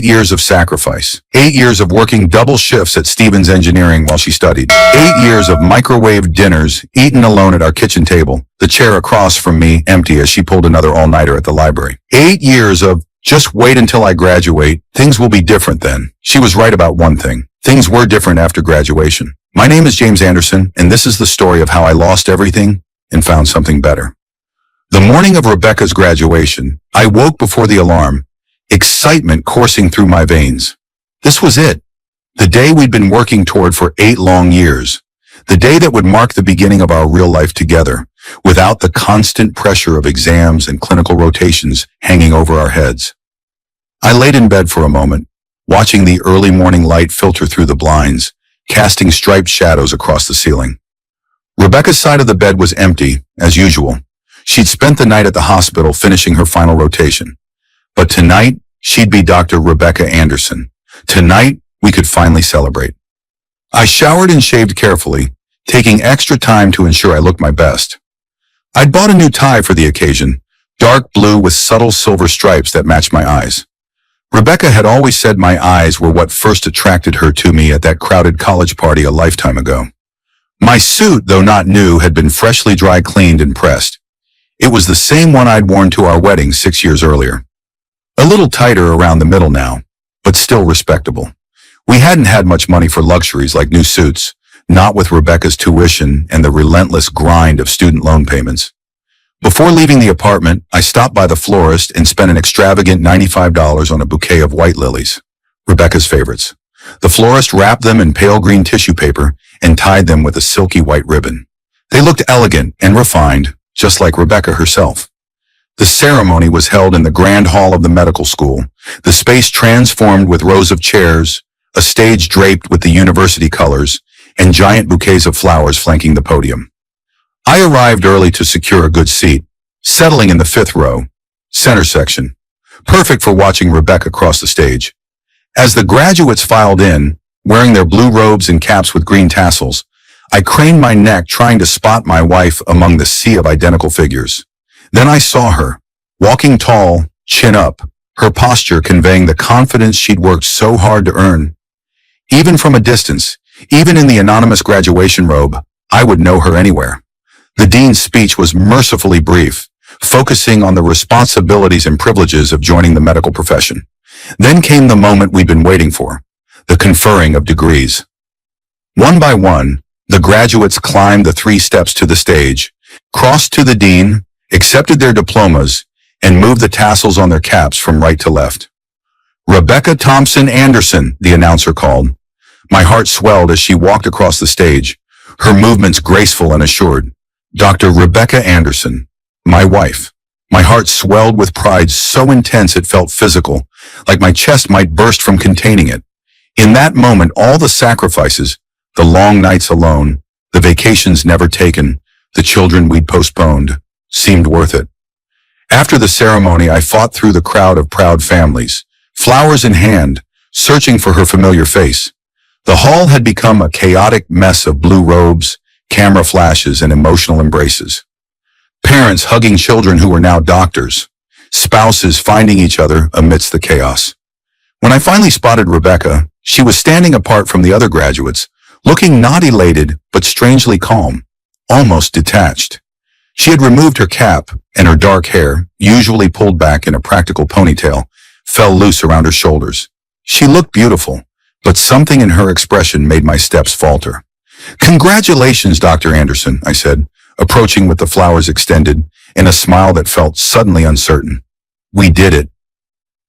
8 years of sacrifice. 8 years of working double shifts at Stevens Engineering while she studied. 8 years of microwave dinners eaten alone at our kitchen table, the chair across from me empty as she pulled another all-nighter at the library. 8 years of just wait until I graduate. Things will be different then. She was right about one thing. Things were different after graduation. My name is James Anderson, and this is the story of how I lost everything and found something better. The morning of Rebecca's graduation, I woke before the alarm, excitement coursing through my veins. This was it. The day we'd been working toward for 8 long years. The day that would mark the beginning of our real life together, without the constant pressure of exams and clinical rotations hanging over our heads. I laid in bed for a moment, watching the early morning light filter through the blinds, casting striped shadows across the ceiling. Rebecca's side of the bed was empty, as usual. She'd spent the night at the hospital finishing her final rotation. But tonight, she'd be Dr. Rebecca Anderson. Tonight, we could finally celebrate. I showered and shaved carefully, taking extra time to ensure I looked my best. I'd bought a new tie for the occasion, dark blue with subtle silver stripes that matched my eyes. Rebecca had always said my eyes were what first attracted her to me at that crowded college party a lifetime ago. My suit, though not new, had been freshly dry cleaned and pressed. It was the same one I'd worn to our wedding 6 years earlier. A little tighter around the middle now, but still respectable. We hadn't had much money for luxuries like new suits, not with Rebecca's tuition and the relentless grind of student loan payments. Before leaving the apartment, I stopped by the florist and spent an extravagant $95 on a bouquet of white lilies, Rebecca's favorites. The florist wrapped them in pale green tissue paper and tied them with a silky white ribbon. They looked elegant and refined, just like Rebecca herself. The ceremony was held in the grand hall of the medical school, the space transformed with rows of chairs, a stage draped with the university colors, and giant bouquets of flowers flanking the podium. I arrived early to secure a good seat, settling in the 5th row, center section, perfect for watching Rebecca cross the stage. As the graduates filed in, wearing their blue robes and caps with green tassels, I craned my neck trying to spot my wife among the sea of identical figures. Then I saw her, walking tall, chin up, her posture conveying the confidence she'd worked so hard to earn. Even from a distance, even in the anonymous graduation robe, I would know her anywhere. The dean's speech was mercifully brief, focusing on the responsibilities and privileges of joining the medical profession. Then came the moment we'd been waiting for, the conferring of degrees. One by one, the graduates climbed the 3 steps to the stage, crossed to the dean, accepted their diplomas, and moved the tassels on their caps from right to left. Rebecca Thompson Anderson, the announcer called. My heart swelled as she walked across the stage, her movements graceful and assured. Dr. Rebecca Anderson, my wife. My heart swelled with pride so intense it felt physical, like my chest might burst from containing it. In that moment, all the sacrifices, the long nights alone, the vacations never taken, the children we'd postponed, seemed worth it. After the ceremony, I fought through the crowd of proud families, flowers in hand, searching for her familiar face. The hall had become a chaotic mess of blue robes, camera flashes, and emotional embraces. Parents hugging children who were now doctors, spouses finding each other amidst the chaos. When I finally spotted Rebecca, she was standing apart from the other graduates, looking not elated, but strangely calm, almost detached. She had removed her cap, and her dark hair, usually pulled back in a practical ponytail, fell loose around her shoulders. She looked beautiful, but something in her expression made my steps falter. "Congratulations, Dr. Anderson," I said, approaching with the flowers extended, and a smile that felt suddenly uncertain. "We did it."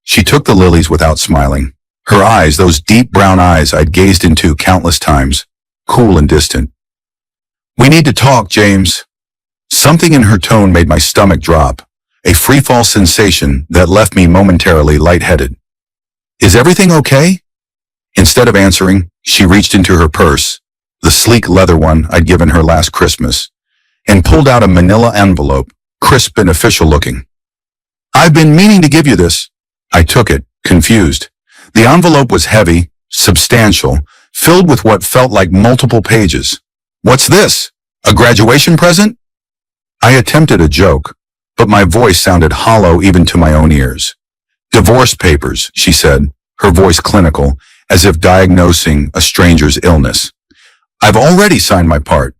She took the lilies without smiling. Her eyes, those deep brown eyes I'd gazed into countless times, cool and distant. "We need to talk, James." Something in her tone made my stomach drop, a free-fall sensation that left me momentarily lightheaded. "Is everything okay?" Instead of answering, she reached into her purse, the sleek leather one I'd given her last Christmas, and pulled out a manila envelope, crisp and official looking. "I've been meaning to give you this." I took it, confused. The envelope was heavy, substantial, filled with what felt like multiple pages. "What's this? A graduation present?" I attempted a joke, but my voice sounded hollow even to my own ears. "Divorce papers," she said, her voice clinical, as if diagnosing a stranger's illness. I've already signed my part.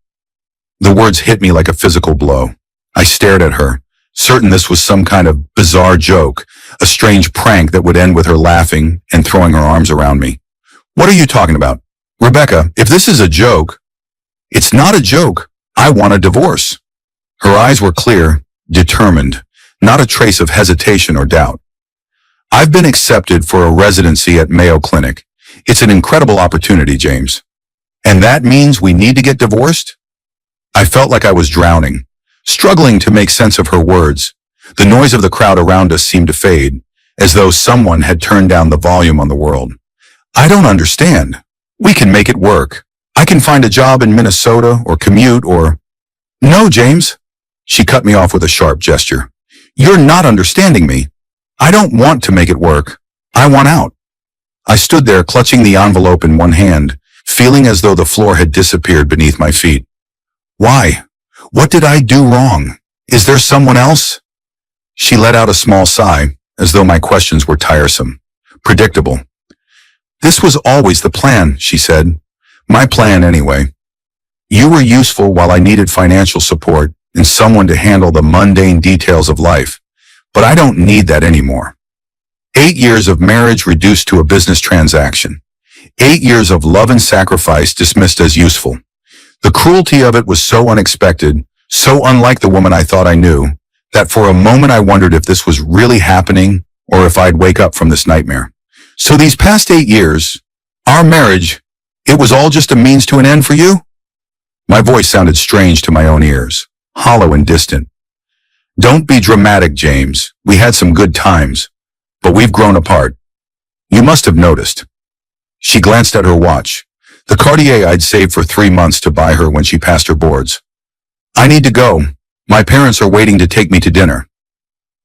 The words hit me like a physical blow. I stared at her, certain this was some kind of bizarre joke, a strange prank that would end with her laughing and throwing her arms around me. What are you talking about? Rebecca, if this is a joke, it's not a joke. I want a divorce. Her eyes were clear, determined, not a trace of hesitation or doubt. I've been accepted for a residency at Mayo Clinic. It's an incredible opportunity, James. And that means we need to get divorced? I felt like I was drowning, struggling to make sense of her words. The noise of the crowd around us seemed to fade, as though someone had turned down the volume on the world. I don't understand. We can make it work. I can find a job in Minnesota or commute or... No, James. She cut me off with a sharp gesture. You're not understanding me. I don't want to make it work. I want out. I stood there clutching the envelope in one hand, feeling as though the floor had disappeared beneath my feet. Why? What did I do wrong? Is there someone else? She let out a small sigh, as though my questions were tiresome, predictable. This was always the plan, she said. My plan anyway. You were useful while I needed financial support and someone to handle the mundane details of life, but I don't need that anymore. 8 years of marriage reduced to a business transaction. 8 years of love and sacrifice dismissed as useful. The cruelty of it was so unexpected, so unlike the woman I thought I knew, that for a moment I wondered if this was really happening or if I'd wake up from this nightmare. So these past 8 years, our marriage, it was all just a means to an end for you? My voice sounded strange to my own ears, hollow and distant. Don't be dramatic, James. We had some good times, but we've grown apart. You must have noticed. She glanced at her watch, the Cartier I'd saved for 3 months to buy her when she passed her boards. I need to go. My parents are waiting to take me to dinner.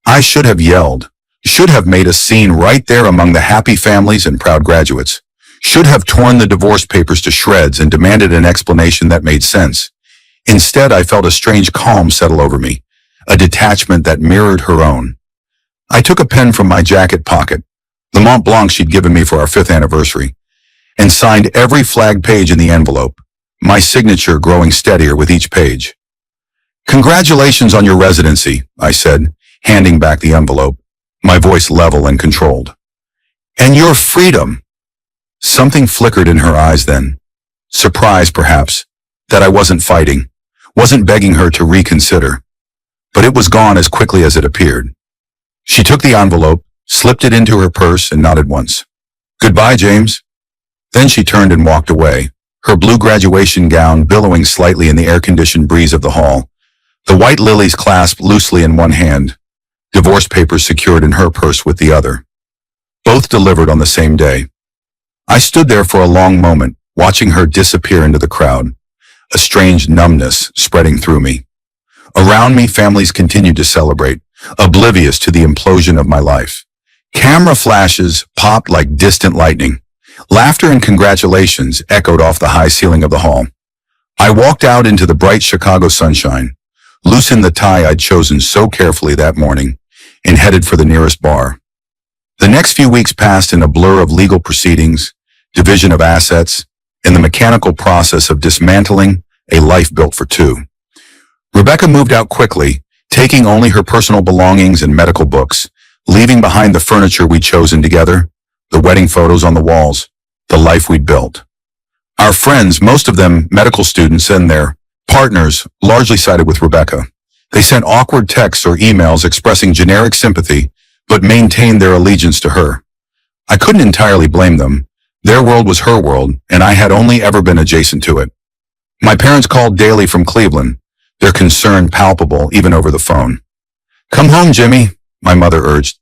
I should have yelled, should have made a scene right there among the happy families and proud graduates, should have torn the divorce papers to shreds and demanded an explanation that made sense. Instead, I felt a strange calm settle over me, a detachment that mirrored her own. I took a pen from my jacket pocket, the Mont Blanc she'd given me for our 5th anniversary, and signed every flagged page in the envelope, my signature growing steadier with each page. Congratulations on your residency, I said, handing back the envelope, my voice level and controlled. And your freedom. Something flickered in her eyes then. Surprise, perhaps, that I wasn't fighting, wasn't begging her to reconsider. But it was gone as quickly as it appeared. She took the envelope, slipped it into her purse, and nodded once. Goodbye, James. Then she turned and walked away, her blue graduation gown billowing slightly in the air-conditioned breeze of the hall, the white lilies clasped loosely in one hand, divorce papers secured in her purse with the other. Both delivered on the same day. I stood there for a long moment, watching her disappear into the crowd, a strange numbness spreading through me. Around me, families continued to celebrate, oblivious to the implosion of my life. Camera flashes popped like distant lightning. Laughter and congratulations echoed off the high ceiling of the hall. I walked out into the bright Chicago sunshine, loosened the tie I'd chosen so carefully that morning, and headed for the nearest bar. The next few weeks passed in a blur of legal proceedings, division of assets, and the mechanical process of dismantling a life built for two. Rebecca moved out quickly, taking only her personal belongings and medical books, leaving behind the furniture we'd chosen together, the wedding photos on the walls, the life we'd built. Our friends, most of them medical students and their partners, largely sided with Rebecca. They sent awkward texts or emails expressing generic sympathy, but maintained their allegiance to her. I couldn't entirely blame them. Their world was her world, and I had only ever been adjacent to it. My parents called daily from Cleveland, their concern palpable even over the phone. Come home, Jimmy, my mother urged.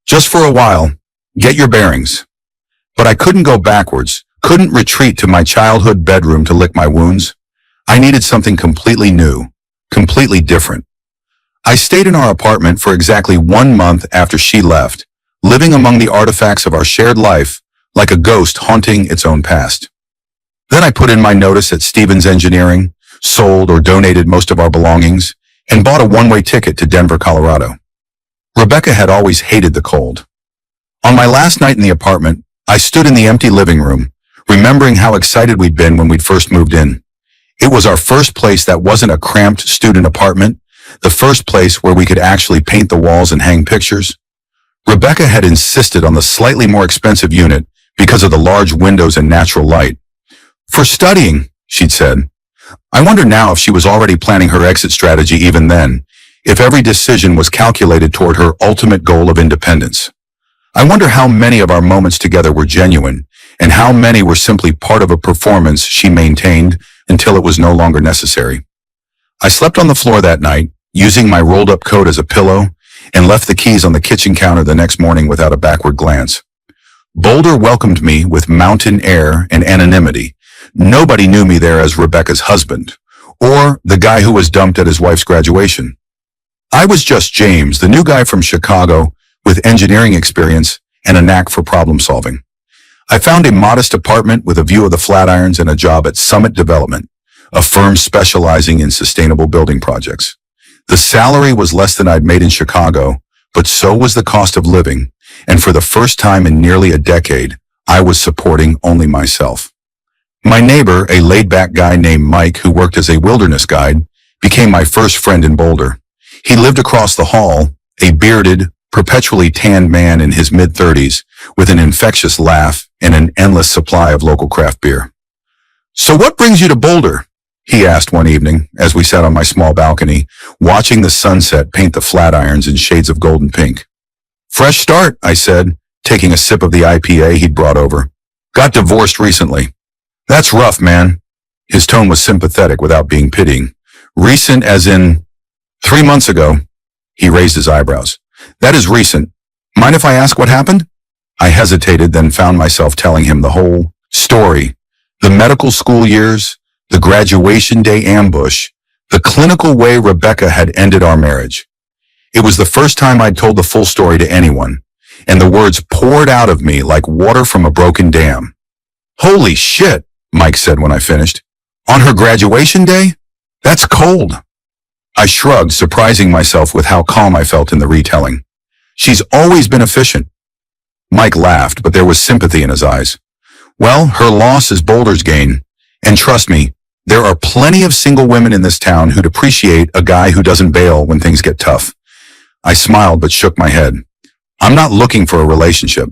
Just for a while. Get your bearings. But I couldn't go backwards, couldn't retreat to my childhood bedroom to lick my wounds. I needed something completely new, completely different. I stayed in our apartment for exactly 1 month after she left, living among the artifacts of our shared life, like a ghost haunting its own past. Then I put in my notice at Stevens Engineering, sold or donated most of our belongings, and bought a one-way ticket to Denver, Colorado. Rebecca had always hated the cold. On my last night in the apartment, I stood in the empty living room, remembering how excited we'd been when we'd first moved in. It was our first place that wasn't a cramped student apartment, the first place where we could actually paint the walls and hang pictures. Rebecca had insisted on the slightly more expensive unit because of the large windows and natural light. For studying, she'd said. I wonder now if she was already planning her exit strategy even then, if every decision was calculated toward her ultimate goal of independence. I wonder how many of our moments together were genuine, and how many were simply part of a performance she maintained until it was no longer necessary. I slept on the floor that night, using my rolled-up coat as a pillow, and left the keys on the kitchen counter the next morning without a backward glance. Boulder welcomed me with mountain air and anonymity. Nobody knew me there as Rebecca's husband, or the guy who was dumped at his wife's graduation. I was just James, the new guy from Chicago, with engineering experience and a knack for problem solving. I found a modest apartment with a view of the Flatirons and a job at Summit Development, a firm specializing in sustainable building projects. The salary was less than I'd made in Chicago, but so was the cost of living, and for the first time in nearly a decade, I was supporting only myself. My neighbor, a laid-back guy named Mike who worked as a wilderness guide, became my first friend in Boulder. He lived across the hall, a bearded, perpetually tanned man in his mid-30s, with an infectious laugh and an endless supply of local craft beer. "So what brings you to Boulder?" he asked one evening as we sat on my small balcony, watching the sunset paint the Flatirons in shades of golden pink. "Fresh start," I said, taking a sip of the IPA he'd brought over. "Got divorced recently." "That's rough, man." His tone was sympathetic without being pitying. "Recent as in 3 months ago." He raised his eyebrows. "That is recent. Mind if I ask what happened?" I hesitated, then found myself telling him the whole story. The medical school years, the graduation day ambush, the clinical way Rebecca had ended our marriage. It was the first time I'd told the full story to anyone, and the words poured out of me like water from a broken dam. "Holy shit," Mike said when I finished. "On her graduation day? That's cold." I shrugged, surprising myself with how calm I felt in the retelling. "She's always been efficient." Mike laughed, but there was sympathy in his eyes. "Well, her loss is Boulder's gain. And trust me, there are plenty of single women in this town who'd appreciate a guy who doesn't bail when things get tough." I smiled but shook my head. "I'm not looking for a relationship."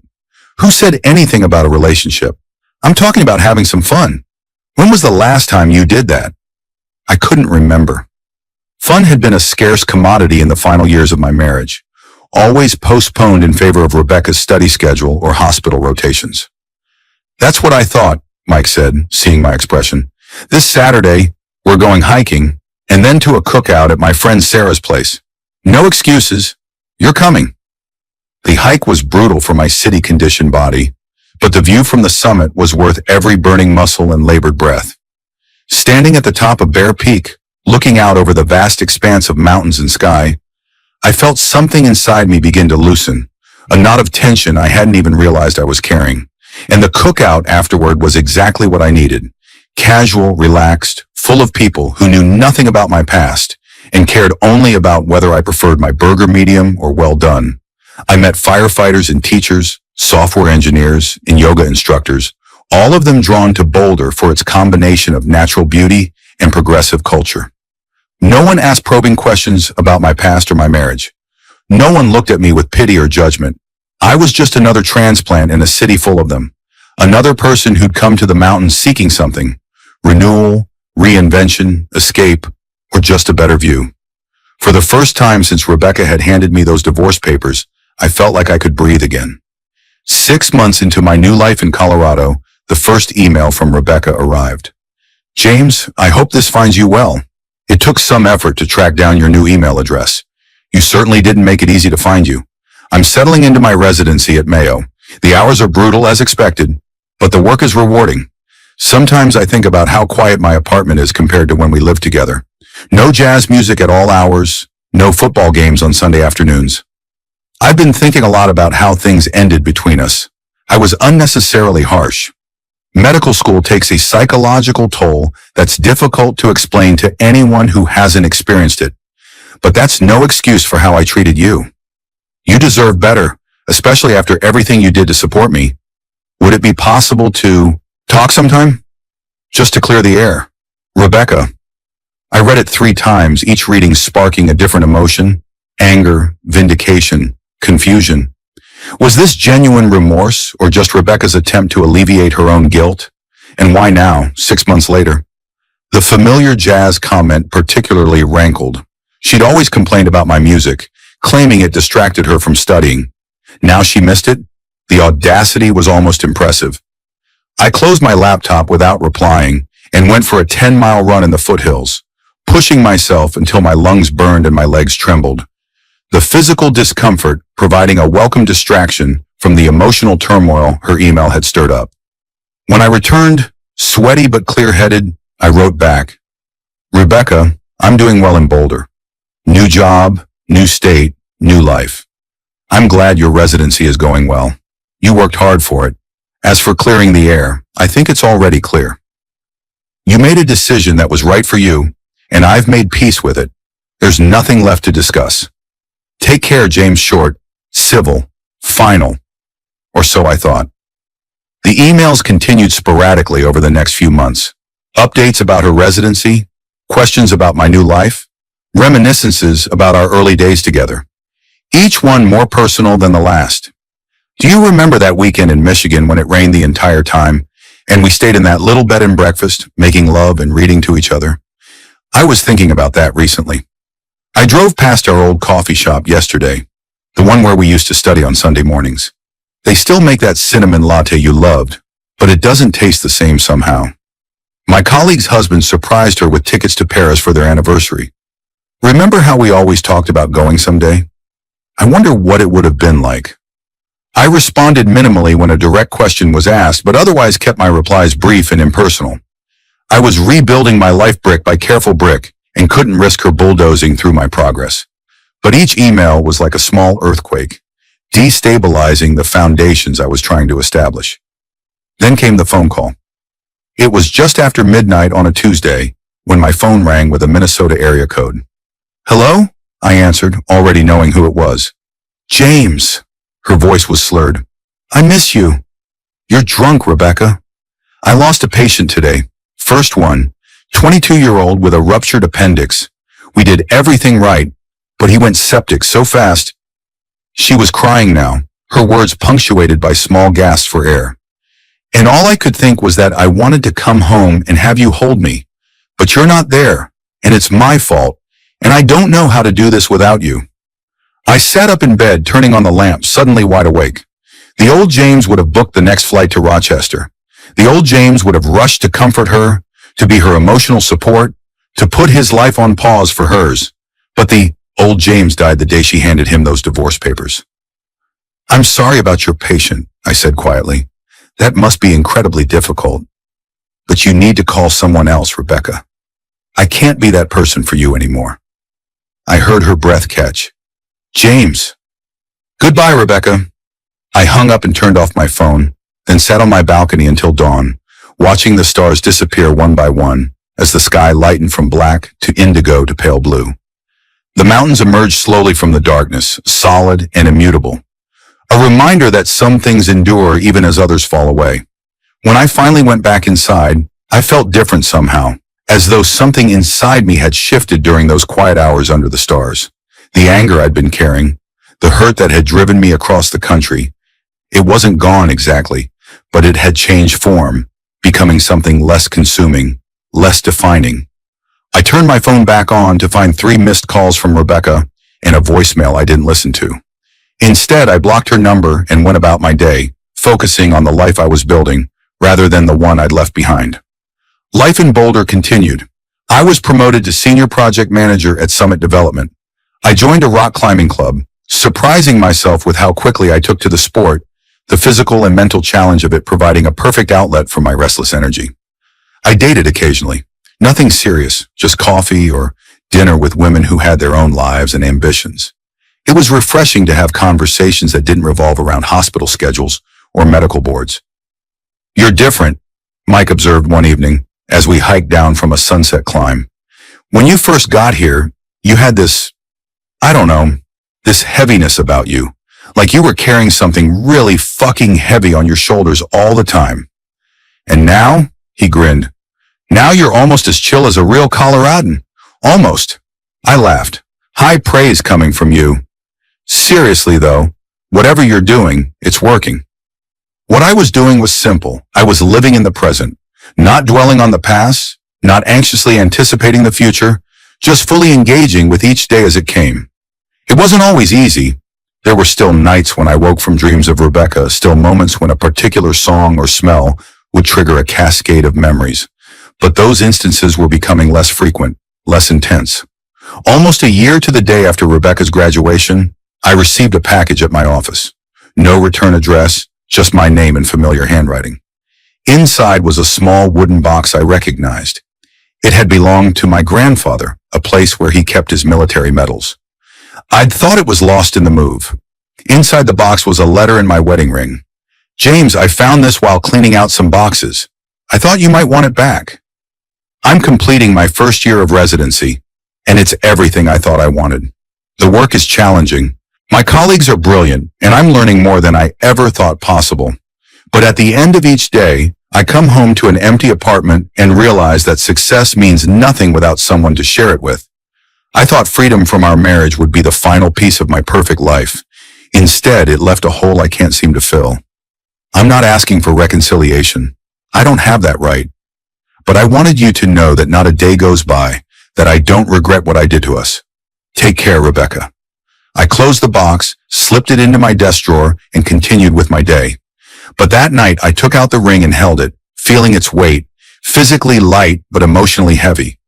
"Who said anything about a relationship? I'm talking about having some fun. When was the last time you did that?" I couldn't remember. Fun had been a scarce commodity in the final years of my marriage, always postponed in favor of Rebecca's study schedule or hospital rotations. "That's what I thought," Mike said, seeing my expression. "This Saturday, we're going hiking, and then to a cookout at my friend Sarah's place. No excuses. You're coming." The hike was brutal for my city-conditioned body, but the view from the summit was worth every burning muscle and labored breath. Standing at the top of Bear Peak, looking out over the vast expanse of mountains and sky, I felt something inside me begin to loosen, a knot of tension I hadn't even realized I was carrying. And the cookout afterward was exactly what I needed. Casual, relaxed, full of people who knew nothing about my past and cared only about whether I preferred my burger medium or well done. I met firefighters and teachers, software engineers and yoga instructors, all of them drawn to Boulder for its combination of natural beauty and progressive culture. No one asked probing questions about my past or my marriage. No one looked at me with pity or judgment. I was just another transplant in a city full of them. Another person who'd come to the mountains seeking something. Renewal, reinvention, escape, or just a better view. For the first time since Rebecca had handed me those divorce papers, I felt like I could breathe again. 6 months into my new life in Colorado, the first email from Rebecca arrived. "James, I hope this finds you well. It took some effort to track down your new email address. You certainly didn't make it easy to find you. I'm settling into my residency at Mayo. The hours are brutal as expected, but the work is rewarding. Sometimes I think about how quiet my apartment is compared to when we lived together. No jazz music at all hours, no football games on Sunday afternoons. I've been thinking a lot about how things ended between us. I was unnecessarily harsh. Medical school takes a psychological toll that's difficult to explain to anyone who hasn't experienced it. But that's no excuse for how I treated you. You deserve better, especially after everything you did to support me. Would it be possible to talk sometime? Just to clear the air. Rebecca. I read it 3 times, each reading sparking a different emotion: anger, vindication, confusion. Was this genuine remorse or just Rebecca's attempt to alleviate her own guilt? And why now, 6 months later? The familiar jazz comment particularly rankled. She'd always complained about my music, claiming it distracted her from studying. Now she missed it? The audacity was almost impressive. I closed my laptop without replying and went for a 10-mile run in the foothills, pushing myself until my lungs burned and my legs trembled. The physical discomfort providing a welcome distraction from the emotional turmoil her email had stirred up. When I returned, sweaty but clear-headed, I wrote back, Rebecca, I'm doing well in Boulder. New job, new state, new life. I'm glad your residency is going well. You worked hard for it. As for clearing the air, I think it's already clear. You made a decision that was right for you, and I've made peace with it. There's nothing left to discuss. Take care, James Short. Civil. Final. Or so I thought. The emails continued sporadically over the next few months. Updates about her residency, questions about my new life, reminiscences about our early days together. Each one more personal than the last. Do you remember that weekend in Michigan when it rained the entire time, and we stayed in that little bed and breakfast, making love and reading to each other? I was thinking about that recently. I drove past our old coffee shop yesterday, the one where we used to study on Sunday mornings. They still make that cinnamon latte you loved, but it doesn't taste the same somehow. My colleague's husband surprised her with tickets to Paris for their anniversary. Remember how we always talked about going someday? I wonder what it would have been like. I responded minimally when a direct question was asked, but otherwise kept my replies brief and impersonal. I was rebuilding my life brick by careful brick and couldn't risk her bulldozing through my progress. But each email was like a small earthquake, destabilizing the foundations I was trying to establish. Then came the phone call. It was just after midnight on a Tuesday when my phone rang with a Minnesota area code. Hello? I answered, already knowing who it was. James. Her voice was slurred. I miss you. You're drunk, Rebecca. I lost a patient today. First one, 22-year-old with a ruptured appendix. We did everything right, but he went septic so fast. She was crying now, her words punctuated by small gasps for air. And all I could think was that I wanted to come home and have you hold me. But you're not there, and it's my fault, and I don't know how to do this without you. I sat up in bed, turning on the lamp, suddenly wide awake. The old James would have booked the next flight to Rochester. The old James would have rushed to comfort her, to be her emotional support, to put his life on pause for hers. But the old James died the day she handed him those divorce papers. I'm sorry about your patient, I said quietly. That must be incredibly difficult. But you need to call someone else, Rebecca. I can't be that person for you anymore. I heard her breath catch. James. Goodbye, Rebecca. I hung up and turned off my phone, then sat on my balcony until dawn, watching the stars disappear one by one as the sky lightened from black to indigo to pale blue. The mountains emerged slowly from the darkness, solid and immutable. A reminder that some things endure even as others fall away. When I finally went back inside, I felt different somehow, as though something inside me had shifted during those quiet hours under the stars. The anger I'd been carrying, the hurt that had driven me across the country, it wasn't gone exactly, but it had changed form, becoming something less consuming, less defining. I turned my phone back on to find 3 missed calls from Rebecca and a voicemail I didn't listen to. Instead, I blocked her number and went about my day, focusing on the life I was building rather than the one I'd left behind. Life in Boulder continued. I was promoted to senior project manager at Summit Development. I joined a rock climbing club, surprising myself with how quickly I took to the sport, the physical and mental challenge of it providing a perfect outlet for my restless energy. I dated occasionally. Nothing serious, just coffee or dinner with women who had their own lives and ambitions. It was refreshing to have conversations that didn't revolve around hospital schedules or medical boards. You're different, Mike observed one evening as we hiked down from a sunset climb. When you first got here, you had this heaviness about you, like you were carrying something really fucking heavy on your shoulders all the time. And now, he grinned, now you're almost as chill as a real Coloradan. Almost. I laughed. High praise coming from you. Seriously though, whatever you're doing, it's working. What I was doing was simple. I was living in the present, not dwelling on the past, not anxiously anticipating the future, just fully engaging with each day as it came. It wasn't always easy. There were still nights when I woke from dreams of Rebecca, still moments when a particular song or smell would trigger a cascade of memories. But those instances were becoming less frequent, less intense. Almost a year to the day after Rebecca's graduation, I received a package at my office. No return address, just my name in familiar handwriting. Inside was a small wooden box I recognized. It had belonged to my grandfather, a place where he kept his military medals. I'd thought it was lost in the move. Inside the box was a letter and my wedding ring. James, I found this while cleaning out some boxes. I thought you might want it back. I'm completing my first year of residency, and it's everything I thought I wanted. The work is challenging. My colleagues are brilliant, and I'm learning more than I ever thought possible. But at the end of each day, I come home to an empty apartment and realize that success means nothing without someone to share it with. I thought freedom from our marriage would be the final piece of my perfect life. Instead, it left a hole I can't seem to fill. I'm not asking for reconciliation. I don't have that right. But I wanted you to know that not a day goes by that I don't regret what I did to us. Take care, Rebecca. I closed the box, slipped it into my desk drawer, and continued with my day. But that night, I took out the ring and held it, feeling its weight, physically light but emotionally heavy.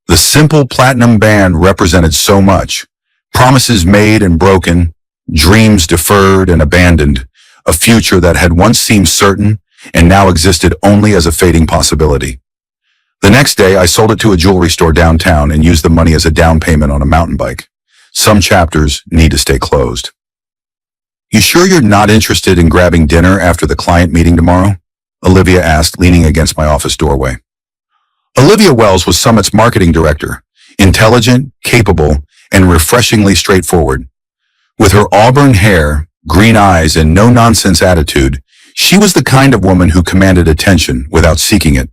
The simple platinum band represented so much. Promises made and broken, dreams deferred and abandoned, a future that had once seemed certain and now existed only as a fading possibility. The next day, I sold it to a jewelry store downtown and used the money as a down payment on a mountain bike. Some chapters need to stay closed. You sure you're not interested in grabbing dinner after the client meeting tomorrow? Olivia asked, leaning against my office doorway. Olivia Wells was Summit's marketing director, intelligent, capable, and refreshingly straightforward. With her auburn hair, green eyes, and no-nonsense attitude, she was the kind of woman who commanded attention without seeking it.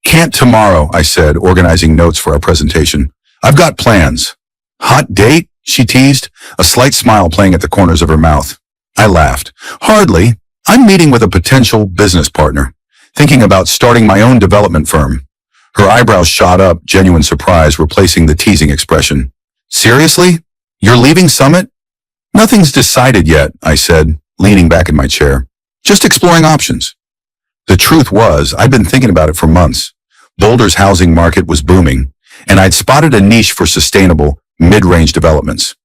Can't tomorrow, I said, organizing notes for our presentation. I've got plans. Hot date? She teased, a slight smile playing at the corners of her mouth. I laughed. Hardly. I'm meeting with a potential business partner, thinking about starting my own development firm. Her eyebrows shot up, genuine surprise replacing the teasing expression. Seriously? You're leaving Summit? Nothing's decided yet, I said, leaning back in my chair. Just exploring options. The truth was, I'd been thinking about it for months. Boulder's housing market was booming, and I'd spotted a niche for sustainable, mid-range developments.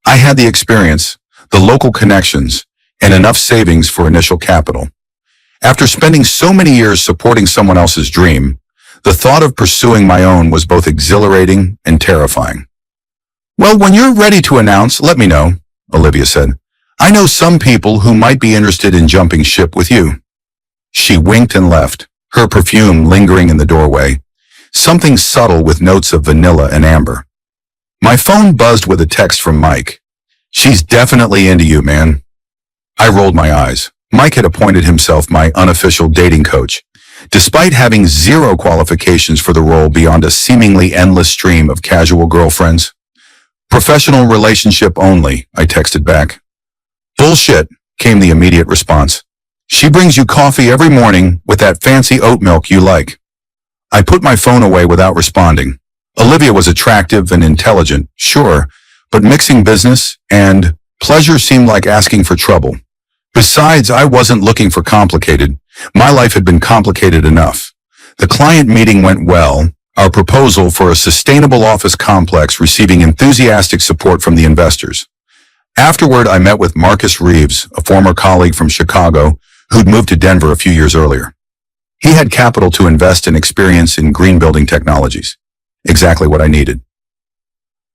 I had the experience, the local connections, and enough savings for initial capital. After spending so many years supporting someone else's dream, the thought of pursuing my own was both exhilarating and terrifying. Well, when you're ready to announce, let me know, Olivia said. I know some people who might be interested in jumping ship with you. She winked and left, her perfume lingering in the doorway, something subtle with notes of vanilla and amber. My phone buzzed with a text from Mike. She's definitely into you, man. I rolled my eyes. Mike had appointed himself my unofficial dating coach, despite having zero qualifications for the role beyond a seemingly endless stream of casual girlfriends. Professional relationship only, I texted back. Bullshit, came the immediate response. She brings you coffee every morning with that fancy oat milk you like. I put my phone away without responding. Olivia was attractive and intelligent, sure, but mixing business and pleasure seemed like asking for trouble. Besides, I wasn't looking for complicated. My life had been complicated enough. The client meeting went well, our proposal for a sustainable office complex receiving enthusiastic support from the investors. Afterward, I met with Marcus Reeves, a former colleague from Chicago who'd moved to Denver a few years earlier. He had capital to invest in experience in green building technologies. Exactly what I needed.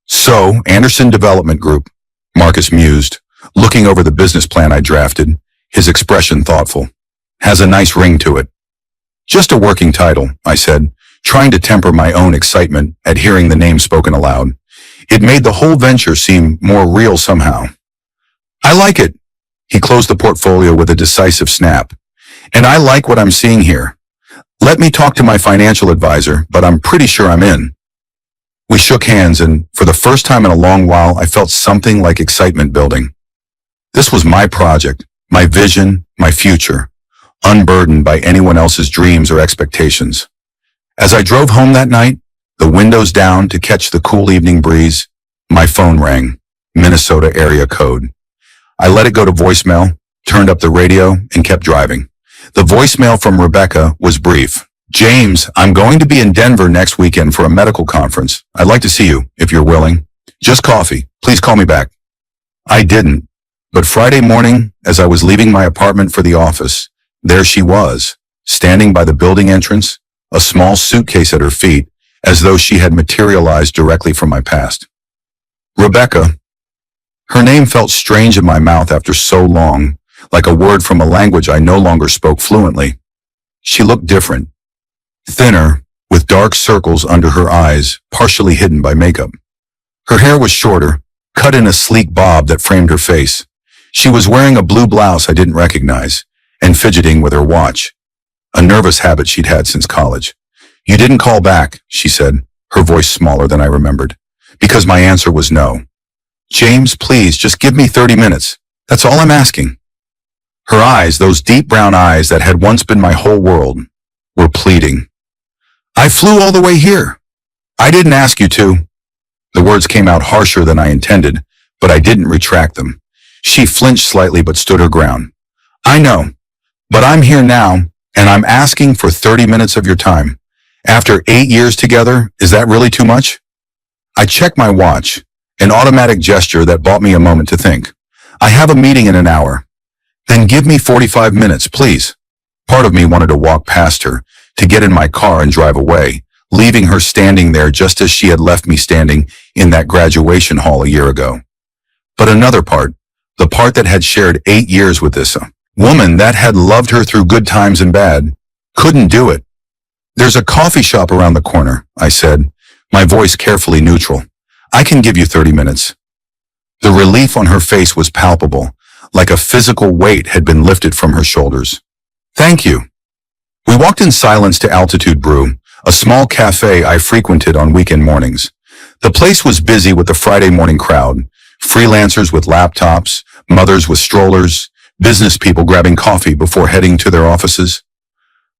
So, Anderson Development Group, Marcus mused, looking over the business plan I drafted, his expression thoughtful. Has a nice ring to it. Just a working title, I said, trying to temper my own excitement at hearing the name spoken aloud. It made the whole venture seem more real somehow. I like it, He closed the portfolio with a decisive snap. And I like what I'm seeing here. Let me talk to my financial advisor, but I'm pretty sure I'm in. We shook hands, and for the first time in a long while, I felt something like excitement building. This was my project, my vision, my future, unburdened by anyone else's dreams or expectations. As I drove home that night, the windows down to catch the cool evening breeze, my phone rang, Minnesota area code. I let it go to voicemail, turned up the radio, and kept driving. The voicemail from Rebecca was brief. James, I'm going to be in Denver next weekend for a medical conference. I'd like to see you, if you're willing. Just coffee. Please call me back. I didn't. But Friday morning, as I was leaving my apartment for the office, there she was, standing by the building entrance, a small suitcase at her feet, as though she had materialized directly from my past. Rebecca. Her name felt strange in my mouth after so long, like a word from a language I no longer spoke fluently. She looked different. Thinner, with dark circles under her eyes, partially hidden by makeup. Her hair was shorter, cut in a sleek bob that framed her face. She was wearing a blue blouse I didn't recognize, and fidgeting with her watch, a nervous habit she'd had since college. You didn't call back, she said, her voice smaller than I remembered, because my answer was no. James, please, just give me 30 minutes. That's all I'm asking. Her eyes, those deep brown eyes that had once been my whole world, were pleading. I flew all the way here. I didn't ask you to. The words came out harsher than I intended, but I didn't retract them. She flinched slightly but stood her ground. I know, but I'm here now, and I'm asking for 30 minutes of your time. After 8 years together, is that really too much? I checked my watch, an automatic gesture that bought me a moment to think. I have a meeting in an hour. Then give me 45 minutes, please. Part of me wanted to walk past her, to get in my car and drive away, leaving her standing there just as she had left me standing in that graduation hall a year ago. But another part, the part that had shared 8 years with this woman that had loved her through good times and bad, couldn't do it. There's a coffee shop around the corner, I said, my voice carefully neutral. I can give you 30 minutes. The relief on her face was palpable, like a physical weight had been lifted from her shoulders. Thank you. We walked in silence to Altitude Brew, a small cafe I frequented on weekend mornings. The place was busy with the Friday morning crowd, freelancers with laptops, mothers with strollers, business people grabbing coffee before heading to their offices.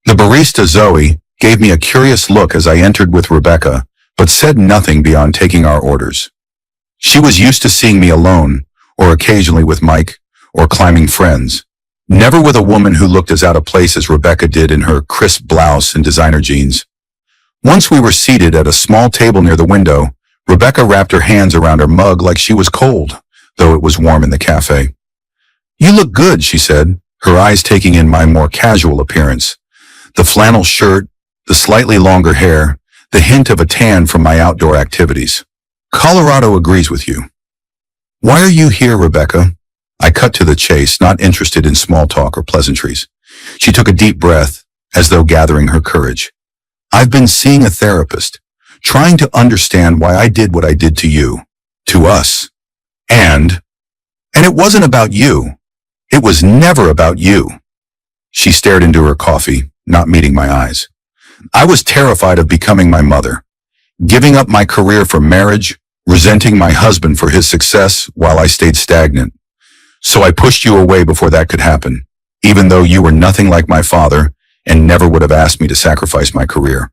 The barista, Zoe, gave me a curious look as I entered with Rebecca, but said nothing beyond taking our orders. She was used to seeing me alone, or occasionally with Mike, or climbing friends. Never with a woman who looked as out of place as Rebecca did in her crisp blouse and designer jeans. Once we were seated at a small table near the window, Rebecca wrapped her hands around her mug like she was cold, though it was warm in the cafe. You look good, she said, her eyes taking in my more casual appearance. The flannel shirt, the slightly longer hair, the hint of a tan from my outdoor activities. Colorado agrees with you. Why are you here, Rebecca? I cut to the chase, not interested in small talk or pleasantries. She took a deep breath, as though gathering her courage. I've been seeing a therapist, trying to understand why I did what I did to you, to us. And it wasn't about you. It was never about you. She stared into her coffee, not meeting my eyes. I was terrified of becoming my mother, giving up my career for marriage, resenting my husband for his success while I stayed stagnant. So I pushed you away before that could happen, even though you were nothing like my father and never would have asked me to sacrifice my career.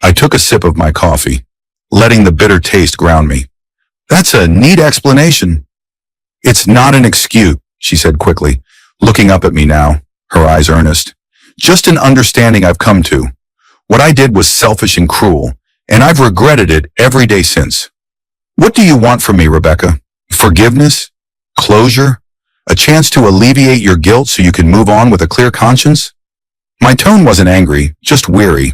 I took a sip of my coffee, letting the bitter taste ground me. That's a neat explanation. It's not an excuse, she said quickly, looking up at me now, her eyes earnest. Just an understanding I've come to. What I did was selfish and cruel, and I've regretted it every day since. What do you want from me, Rebecca? Forgiveness? Closure? A chance to alleviate your guilt so you can move on with a clear conscience? My tone wasn't angry, just weary.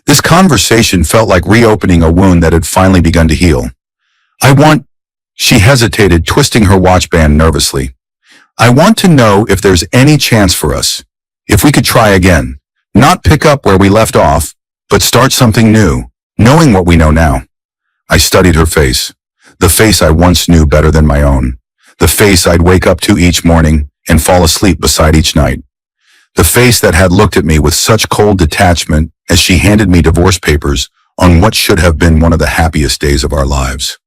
This conversation felt like reopening a wound that had finally begun to heal. She hesitated, twisting her watch band nervously. I want to know if there's any chance for us. If we could try again. Not pick up where we left off, but start something new, knowing what we know now. I studied her face, the face I once knew better than my own, the face I'd wake up to each morning and fall asleep beside each night. The face that had looked at me with such cold detachment as she handed me divorce papers on what should have been one of the happiest days of our lives.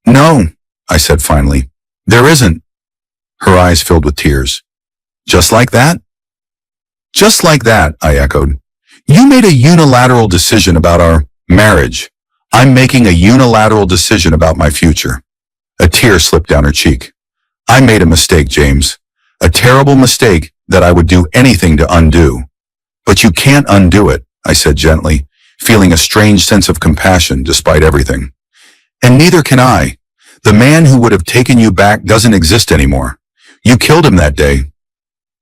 "No," I said finally. "There isn't." Her eyes filled with tears. "Just like that?" "Just like that," I echoed. "You made a unilateral decision about our marriage. I'm making a unilateral decision about my future." A tear slipped down her cheek. "I made a mistake, James. A terrible mistake that I would do anything to undo." "But you can't undo it," I said gently, feeling a strange sense of compassion despite everything. "And neither can I. The man who would have taken you back doesn't exist anymore. You killed him that day."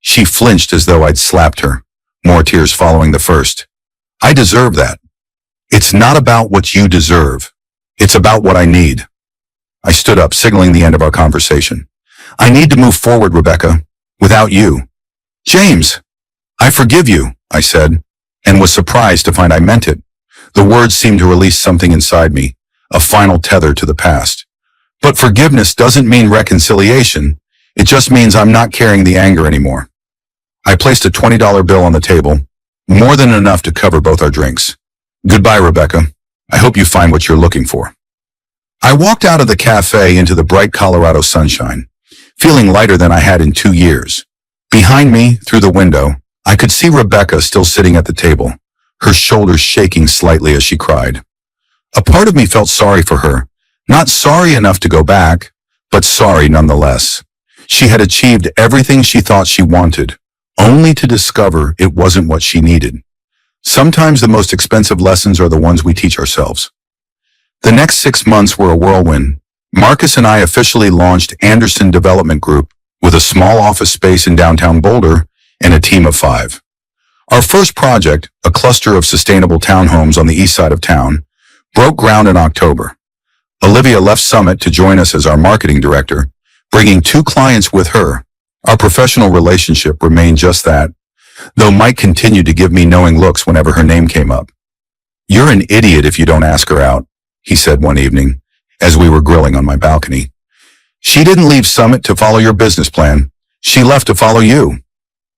She flinched as though I'd slapped her, more tears following the first. "I deserve that." "It's not about what you deserve. It's about what I need." I stood up, signaling the end of our conversation. "I need to move forward, Rebecca, without you." "James, I forgive you," I said, and was surprised to find I meant it. The words seemed to release something inside me, a final tether to the past. But forgiveness doesn't mean reconciliation. It just means I'm not carrying the anger anymore. I placed a $20 bill on the table, more than enough to cover both our drinks. "Goodbye, Rebecca. I hope you find what you're looking for." I walked out of the cafe into the bright Colorado sunshine, feeling lighter than I had in 2 years. Behind me, through the window, I could see Rebecca still sitting at the table, her shoulders shaking slightly as she cried. A part of me felt sorry for her, not sorry enough to go back, but sorry nonetheless. She had achieved everything she thought she wanted, only to discover it wasn't what she needed. Sometimes the most expensive lessons are the ones we teach ourselves. The next 6 months were a whirlwind. Marcus and I officially launched Anderson Development Group with a small office space in downtown Boulder and a team of 5. Our first project, a cluster of sustainable townhomes on the east side of town, broke ground in October. Olivia left Summit to join us as our marketing director, bringing 2 clients with her. Our professional relationship remained just that, though Mike continued to give me knowing looks whenever her name came up. "You're an idiot if you don't ask her out," he said one evening, as we were grilling on my balcony. "She didn't leave Summit to follow your business plan. She left to follow you."